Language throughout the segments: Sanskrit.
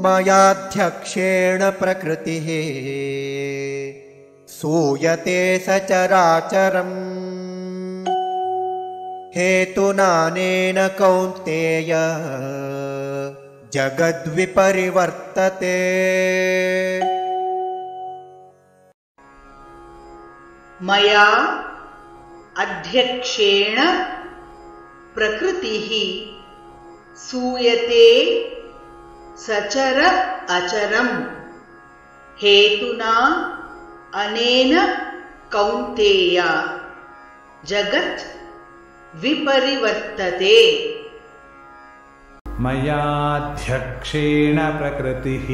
मयाध्यक्षेण प्रकृतिः सूयते सचराचरम् हेतुनानेन कौन्तेय जगद्विपरिवर्तते। मया अध्यक्षेण प्रकृतिः सूयते सचर अचरम् हेतुना अनेन कौन्तेय जगत् विपरिवर्तते। मयाध्यक्षेण प्रकृतिः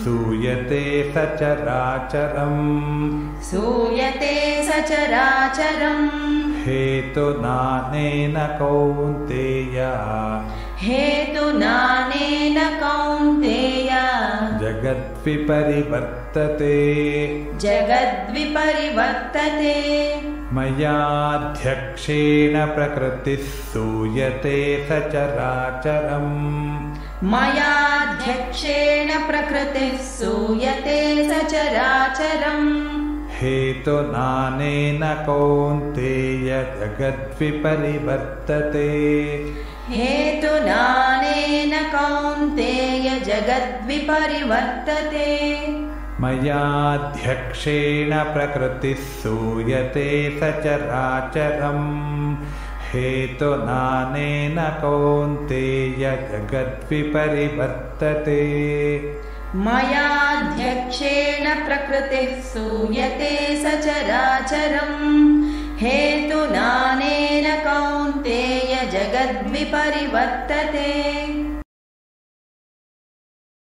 सूयते सचराचरम् हेतुनानेन कौन्तेय जगद्विपरिवर्तते। मयाध्यक्षेण प्रकृतिः सूयते सचराचरम् हेतुनानेन कौन्तेय जगद्विपरिवर्तते। मयाध्यक्षेण प्रकृतिः सूयते सचराचरम् हेतुनानेन कौन्तेय जगद्विपरिवर्तते। मयाध्यक्षेण प्रकृतिः सूयते सचराचरम् हेतुनानेन कौन्तेय जगद्विपरिवर्तते।